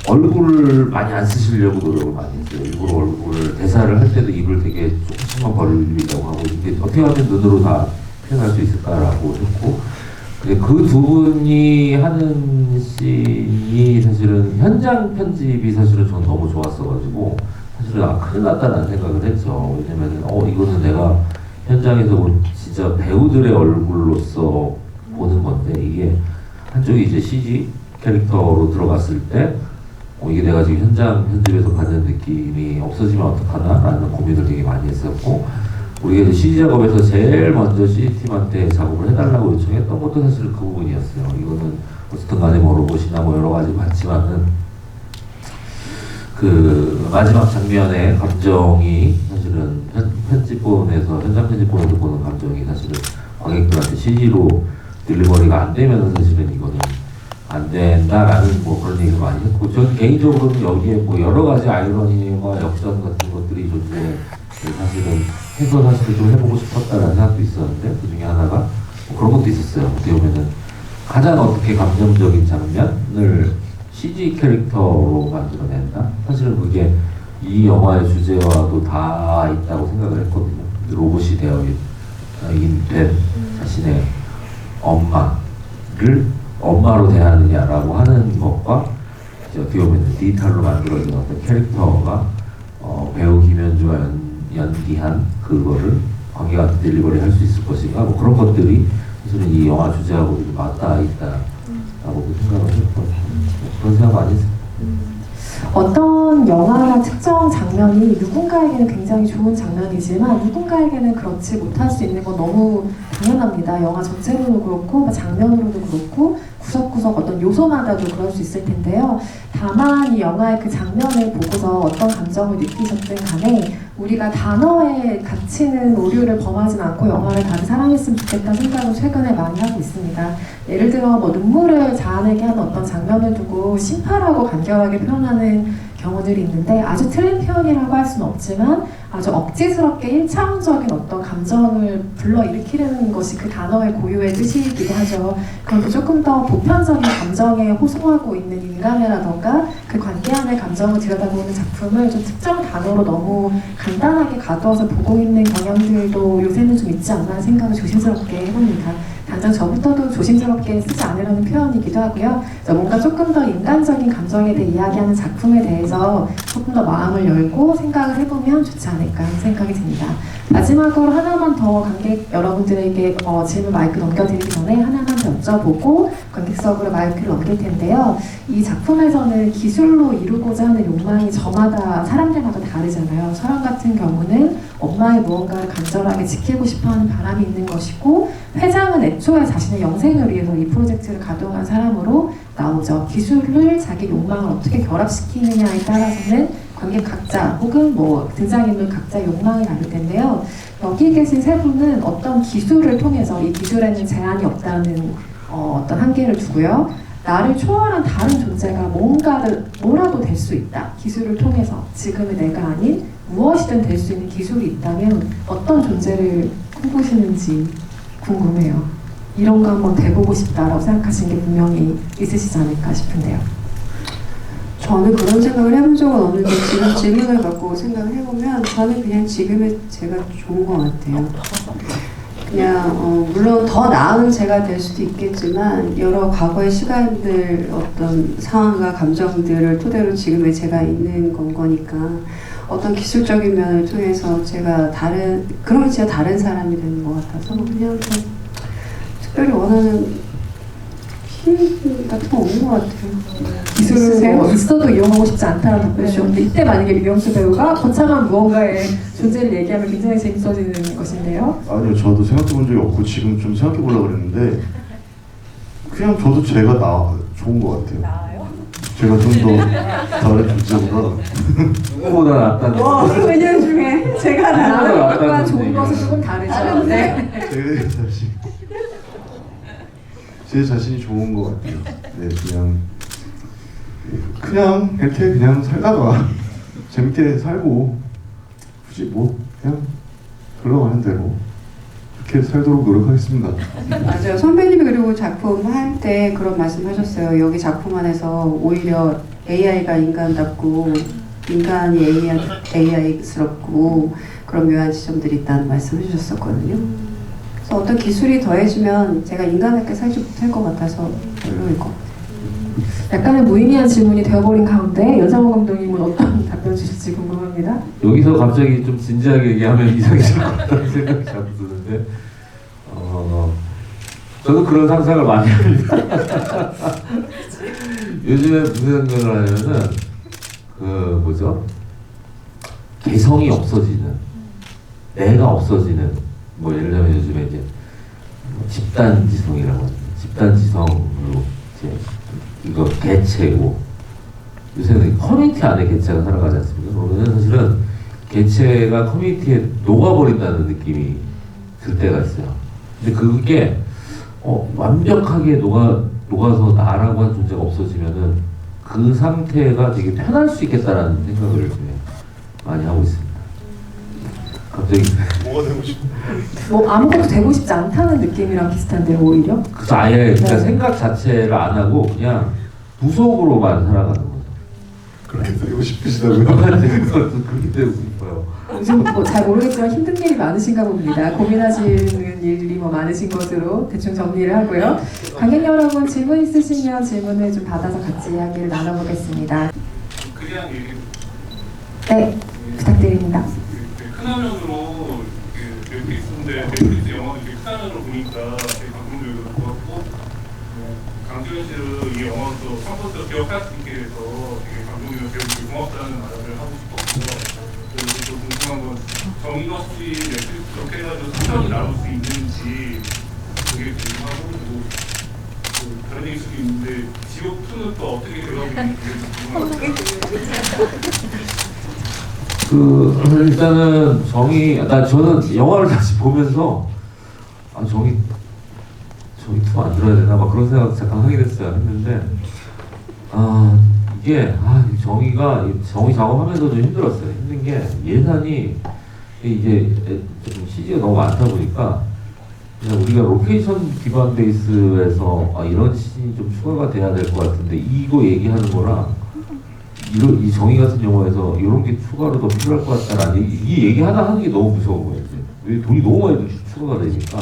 얼굴을 많이 안 쓰시려고 노력을 많이 했어요. 일부러 얼굴을 대사를 할 때도 입을 되게 조금씩만 벌리려고 하고 이게 어떻게 하면 눈으로 다 표현할 수 있을까라고 했고 그 두 분이 하는 씬이 사실은 현장 편집이 사실은 저는 너무 좋았어가지고 사실은 큰일 났다는 생각을 했죠. 왜냐면은 이거는 내가 현장에서 본 진짜 배우들의 얼굴로서 보는 건데 이게 한쪽이 이제 CG 캐릭터로 들어갔을 때 이게 내가 지금 현장 편집에서 받는 느낌이 없어지면 어떡하나라는 고민을 되게 많이 했었고 우리가 이제 CG 작업에서 제일 먼저 CG팀한테 작업을 해달라고 요청했던 것도 사실은 그 부분이었어요. 이거는 어쨌든 간에 뭐 로봇이나 뭐 여러 가지 봤지만은 그 마지막 장면의 감정이 사실은 편집본에서 현장 편집본에서 보는 감정이 사실은 관객들한테 CG로 딜리버리가 안 되면 사실은 이거는 안 된다라는 뭐 그런 얘기를 많이 했고 저는 개인적으로는 여기에 뭐 여러 가지 아이러니와 역전 같은 것들이 존재해 사실은 해서 사실은 좀 해보고 싶었다라는 생각도 있었는데 그 중에 하나가 뭐 그런 것도 있었어요. 어떻게 보면은 가장 어떻게 감정적인 장면을 CG 캐릭터로 만들어낸다. 사실은 그게 이 영화의 주제와도 다 있다고 생각을 했거든요. 로봇이 된 자신의 엄마를 엄마로 대하느냐라고 하는 것과 이제 어떻게 보면 디지털로 만들어진 어떤 캐릭터가 배우 김현주가 연기한 그거를 관객한테 딜리버리 할 수 있을 것인가 뭐 그런 것들이 사실은 이 영화 주제하고 좀 맞닿아 있다라고 생각을 했고 그런 생각 많이 했어요. 어떤 영화나 특정 장면이 누군가에게는 굉장히 좋은 장면이지만 누군가에게는 그렇지 못할 수 있는 건 너무 당연합니다. 영화 전체로도 그렇고 장면으로도 그렇고 구석구석 어떤 요소마다도 그럴 수 있을 텐데요. 다만 이 영화의 그 장면을 보고서 어떤 감정을 느끼셨든 간에 우리가 단어에 갇히는 오류를 범하진 않고 영화를 다시 사랑했으면 좋겠다 생각을 최근에 많이 하고 있습니다. 예를 들어 뭐 눈물을 자아내게 하는 어떤 장면을 두고 심파라고 간결하게 표현하는 경우들이 있는데 아주 틀린 표현이라고 할 수는 없지만 아주 억지스럽게 1차원적인 어떤 감정을 불러일으키려는 것이 그 단어의 고유의 뜻이기도 하죠. 그런데 조금 더 보편적인 감정에 호소하고 있는 인간애라던가 그 관계 안의 감정을 들여다보는 작품을 좀 특정 단어로 너무 간단하게 가두어서 보고 있는 경향들도 요새는 좀 있지 않나 생각을 조심스럽게 해봅니다. 당장 저부터도 조심스럽게 쓰지 않으려는 표현이기도 하고요. 뭔가 조금 더 인간적인 감정에 대해 이야기하는 작품에 대해서 조금 더 마음을 열고 생각을 해보면 좋지 않을까 하는 생각이 듭니다. 마지막으로 하나만 더 관객 여러분들에게 질문 마이크 넘겨드리기 전에 하나만 더 여쭤보고 관객석으로 마이크를 넘길 텐데요. 이 작품에서는 기술로 이루고자 하는 욕망이 저마다 사람들마다 다르잖아요. 서랑 같은 경우는 엄마의 무언가를 간절하게 지키고 싶어하는 바람이 있는 것이고 회장은 애초에 자신의 영생을 위해서 이 프로젝트를 가동한 사람으로 나오죠. 기술을 자기 욕망을 어떻게 결합시키느냐에 따라서는 관객 각자 혹은 뭐 등장인물 각자의 욕망이 다를 텐데요. 여기 계신 세 분은 어떤 기술을 통해서 이 기술에는 제한이 없다는 어떤 한계를 두고요. 나를 초월한 다른 존재가 뭐라도 될 수 있다. 기술을 통해서 지금의 내가 아닌 무엇이든 될 수 있는 기술이 있다면 어떤 존재를 꿈꾸시는지 궁금해요. 이런 거 한번 돼보고 싶다라고 생각하신 게 분명히 있으시지 않을까 싶은데요. 저는 그런 생각을 해본 적은 없는데 지금 질문을 갖고 생각을 해보면 저는 그냥 지금의 제가 좋은 것 같아요. 그냥 물론 더 나은 제가 될 수도 있겠지만 여러 과거의 시간들 어떤 상황과 감정들을 토대로 지금의 제가 있는 건 거니까 어떤 기술적인 면을 통해서 제가 그러면 제가 다른 사람이 되는 것 같아서 그냥 특별히 원하는 힘 같은 거 없는 것 같아요. 기술을 뭐 있어도 이용하고 싶지 않다는 답변이셨는데 이때 만약에 류영수 배우가 거창한 무언가의 존재를 얘기하면 굉장히 재밌어지는 것인데요. 아니요, 저도 생각해본 적이 없고 지금 좀 생각해보려고 그랬는데 그냥 저도 제가 좋은 것 같아요. 나아요? 제가 좀 더 다른 주제보다 누구보다 낫다는 왜냐면 중에 제가 나는 낫다는 것과 좋은 얘기가. 것은 조금 다르죠. 네. 제 자신이 좋은 것 같아요. 네, 그냥 이렇게 그냥 살다가 재밌게 살고 굳이 뭐 그냥 흘러가는 대로 그렇게 살도록 노력하겠습니다. 맞아요. 선배님이 그리고 작품 할 때 그런 말씀하셨어요. 여기 작품 안에서 오히려 AI가 인간답고 인간이 AI스럽고 그런 묘한 지점들이 있다는 말씀을 해주셨었거든요. 그래서 어떤 기술이 더해지면 제가 인간답게 살지 못할 것 같아서 별로일 것 같아요. 약간의 무의미한 질문이 되어버린 가운데 여장호 감독님은 어떤 답변 주실지 궁금합니다. 여기서 갑자기 좀 진지하게 얘기하면 이상해질 것 같다는 생각이 자꾸 드는데 저도 그런 상상을 많이 합니다. 요즘에 무슨 생각을 하냐면은 그 뭐죠? 개성이 없어지는, 내가 없어지는, 뭐 예를 들면 요즘에 이제 집단지성이라고 하죠. 집단지성으로 이제 이거 개체고, 요새는 커뮤니티 안에 개체가 살아가지 않습니까? 그러면 사실은 개체가 커뮤니티에 녹아버린다는 느낌이 들 때가 있어요. 근데 그게 완벽하게 녹아서 나라고 한 존재가 없어지면은 그 상태가 되게 편할 수 있겠다라는 생각을 요즘에 많이 하고 있습니다. 갑자기 뭐가 되고 싶어? 뭐 아무것도 되고 싶지 않다는 느낌이랑 비슷한데요, 오히려? 그래서 아예 그러니까 네. 생각 자체를 안 하고 그냥 부속으로만 살아가는 거죠. 그렇게 되고 싶으시다고요? 그렇게 되고 싶어요. 요즘 뭐 잘 모르겠지만 힘든 일이 많으신가 봅니다. 고민하시는 일이 뭐 많으신 것으로 대충 정리를 하고요. 관객 여러분 질문 있으시면 질문을 좀 받아서 같이 이야기를 나눠보겠습니다. 그냥 얘기 네, 부탁드립니다. 큰 화면으로 넷플릭스인데 넷플릭스 영화도 이렇게 큰 화면으로 보니까 되게 감동적이고 좋았고 강주현 씨를 이 영화도 컴포터 기억할 수 있게 돼서 되게 감동이고 배우고 고맙다는 말을 하고 싶었고 그리고 또 궁금한 건 정인 없이 넷플릭스 그렇게 해가지고 수정이 나올 수 있는지 그게 궁금하고 또 다른 얘기일 수도 있는데 지옥2는 또 어떻게 되어가고 있는지 궁금합니다. 일단은 저는 영화를 다시 보면서 정이 2 만들어야 되나 막 그런 생각 잠깐 하게 됐어요. 했는데 이게 정이 작업하면서 좀 힘들었어요. 힘든 게 예산이 이게 좀 CG가 너무 많다 보니까 그냥 우리가 로케이션 기반 베이스에서 이런 씬이 좀 추가가 돼야 될 것 같은데 이거 얘기하는 거랑 이 정의 같은 영화에서 이런 게 추가로 더 필요할 것 같다라는 이 얘기 하나 하는 게 너무 무서운 거예요. 이제. 왜 돈이 너무 많이 추가가 되니까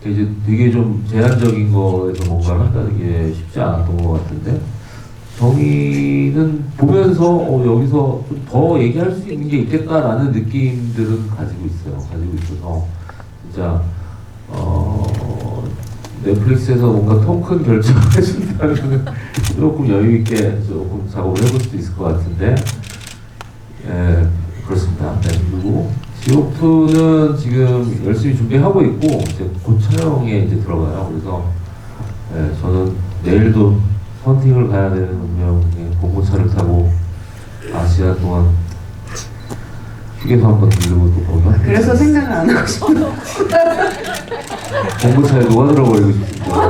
이제 되게 좀 제한적인 거에서 뭔가를 한다는 게 쉽지 않았던 것 같은데 정의는 보면서 여기서 좀 더 얘기할 수 있는 게 있겠다라는 느낌들은 가지고 있어서 진짜 넷플릭스에서 뭔가 통 큰 결정을 해준다면 조금 여유 있게 조금 작업을 해볼 수도 있을 것 같은데 예 그렇습니다. 네, 그리고 지옥2는 지금 열심히 준비하고 있고 이제 곧 촬영에 이제 들어가요. 그래서 예, 저는 내일도 헌팅을 가야 되는 운명의 공고차를 타고 아시아 동안 휴게소 한번 들르고 또 거기 그래서 생각을 안 하고 싶어요. 공고차에 녹아들어 버리고 싶습니다.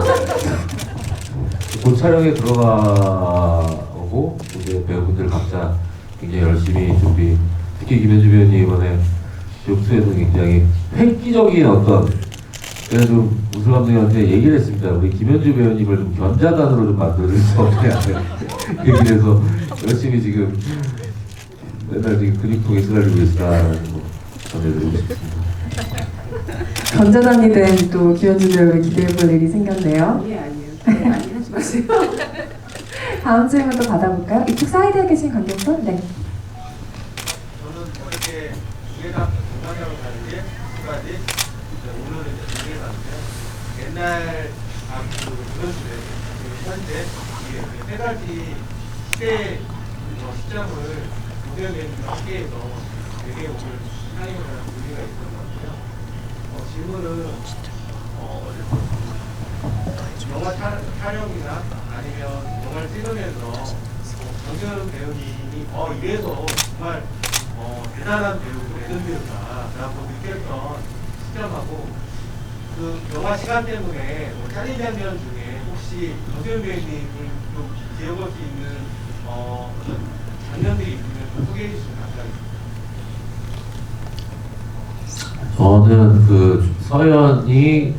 곧 촬영에 들어가고 이제 배우분들 각자 굉장히 열심히 준비. 특히 김현주 배우님 이번에 지옥2에서 굉장히 획기적인 그래도 우수 감독님한테 얘기를 했습니다. 우리 김현주 배우님을 좀 견자단으로 좀 만들어줄 수 없냐 얘기를 해서 열심히 지금 맨날 지금 근육통에 쓰라리고 계시다는 거 전해드리고 싶습니다. 견자단이 된 또 기현준 배우를 기대해볼 일이 생겼네요. 아니에요. 많이 하지 마세요. 다음 질문 또 받아볼까요? 이쪽 사이드에 계신 관객분? 네. 저는 어떻게 두 개가 동방향으로 가는지 두 가지 오늘은 이제 두 개가 있는데 옛날 그런 시대 현재 이게 세 가지 시대 시점을 구경해 함께해서 되게 오늘 상임을 하는 의미가 있었던 것 같아요. 질문은 영화 촬영이나 아니면 영화를 찍으면서 강수현 배우님이 이래서 정말 대단한 배우고 레전드 배우다라고 느꼈던 시점하고 그 영화 시간 때문에 짤린 장면 중에 혹시 강수현 배우님을 좀 기억할 수 있는 어떤 장면들이 있으면 좀 소개해 주시면 감사하겠습니다. 저는 그 서연이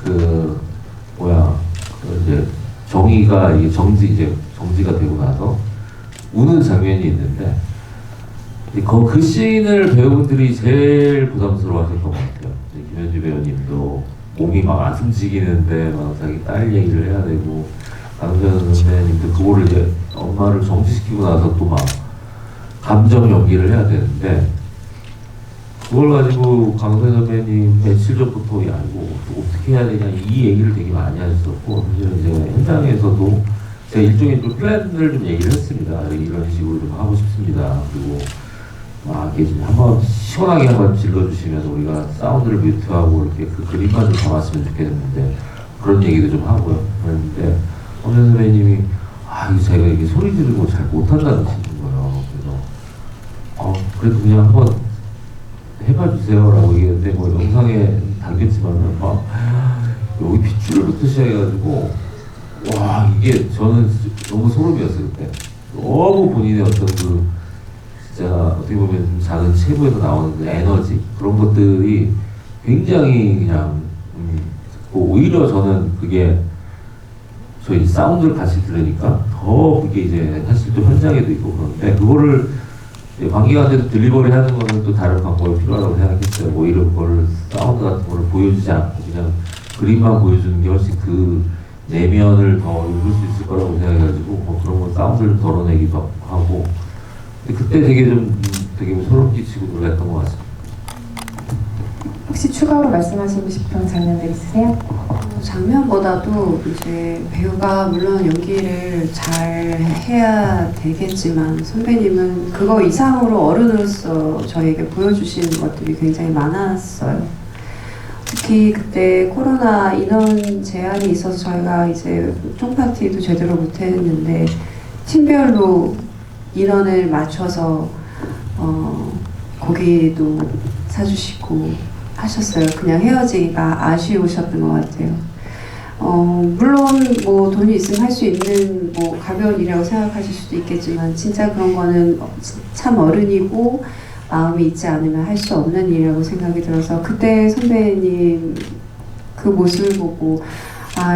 이제 정의가 이게 정지가 되고 나서 우는 장면이 있는데 그 씬을 배우분들이 제일 부담스러워하셨던 것 같아요. 김현주 배우님도 몸이 막 안 숨지기는데 막 자기 딸 얘기를 해야 되고, 강수현 선배님도 그거를 이제 엄마를 정지시키고 나서 또 막 감정 연기를 해야 되는데, 그걸 가지고 강수현 선배님 며칠 전부터 이거 어떻게 해야 되냐 이 얘기를 되게 많이 하셨었고, 사실은 이제 현장에서도 제가 일종의 좀 플랜을 좀 얘기를 했습니다. 이런 식으로 좀 하고 싶습니다. 그리고 막 이렇게 한번 시원하게 한번 질러주시면 우리가 사운드를 뮤트하고 이렇게 그 그림만 좀 잡았으면 좋겠는데, 그런 얘기도 좀 하고요. 그랬는데 엄현 선배님이 이거 제가 이게 소리 지르고 잘 못한다는 거예요. 그래서 그래도 그냥 한번 해봐주세요라고 얘기했는데, 뭐 영상에 담겼지만은 막 여기 빗줄부터 시작해가지고 와, 이게 저는 너무 소름이었어요. 그때 너무 본인의 어떤 그 진짜 어떻게 보면 좀 작은 체구에서 나오는 그 에너지, 그런 것들이 굉장히 그냥 오히려 저는 그게 저희 사운드를 같이 들으니까 더 그게 이제 사실 또 현장에도 있고 그런데, 그거를 관객한테도 딜리버리 하는 거는 또 다른 방법이 필요하다고 생각했어요. 오히려 그걸 사운드 같은 거를 보여주지 않고 그냥 그림만 보여주는 게 훨씬 그 내면을 더 읽을 수 있을 거라고 생각해가지고 뭐 그런 거 사운드를 덜어내기도 하고, 근데 그때 되게 소름 끼치고 놀랐던 것 같습니다. 혹시 추가로 말씀하시고 싶은 장면들 있으세요? 장면보다도 이제 배우가 물론 연기를 잘 해야 되겠지만 선배님은 그거 이상으로 어른으로서 저에게 보여주시는 것들이 굉장히 많았어요. 특히 그때 코로나 인원 제한이 있어서 저희가 이제 쫑파티도 제대로 못했는데 팀별로 인원을 맞춰서 고기도 사주시고 하셨어요. 그냥 헤어지기가 아쉬우셨던 것 같아요. 물론 뭐 돈이 있으면 할 수 있는 뭐 가벼운 일이라고 생각하실 수도 있겠지만 진짜 그런 거는 참 어른이고 마음이 있지 않으면 할 수 없는 일이라고 생각이 들어서 그때 선배님 그 모습을 보고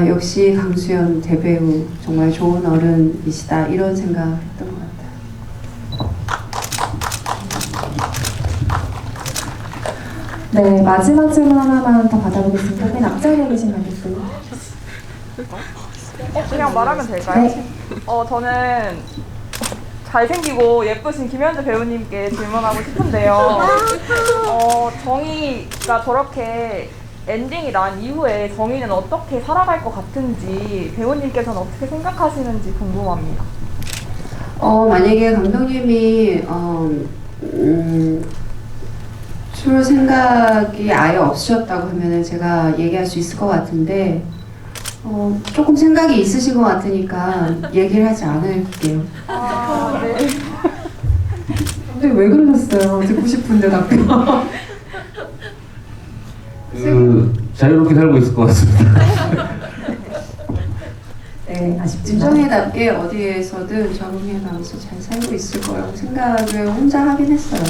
역시 강수현 대배우 정말 좋은 어른이시다 이런 생각을 했던 것 같아요. 네, 마지막 질문 하나만 더 받아보겠습니다. 맨 앞자리에 계신 관객분. 그냥 말하면 될까요? 네. 저는 잘생기고 예쁘신 김현주 배우님께 질문하고 싶은데요. 정의가 저렇게 엔딩이 난 이후에 정의는 어떻게 살아갈 것 같은지 배우님께서는 어떻게 생각하시는지 궁금합니다. 만약에 감독님이 줄 생각이 아예 없으셨다고 하면은 제가 얘기할 수 있을 것 같은데 조금 생각이 있으신 것 같으니까 얘기를 하지 않을게요. 네. 근데 왜 그러셨어요? 듣고 싶은데 답변. 자유롭게 살고 있을 것 같습니다. 네, 아쉽지만. 진정해답게 어디에서든 적응해가면서 잘 살고 있을 거라고 생각을 혼자 하긴 했어요.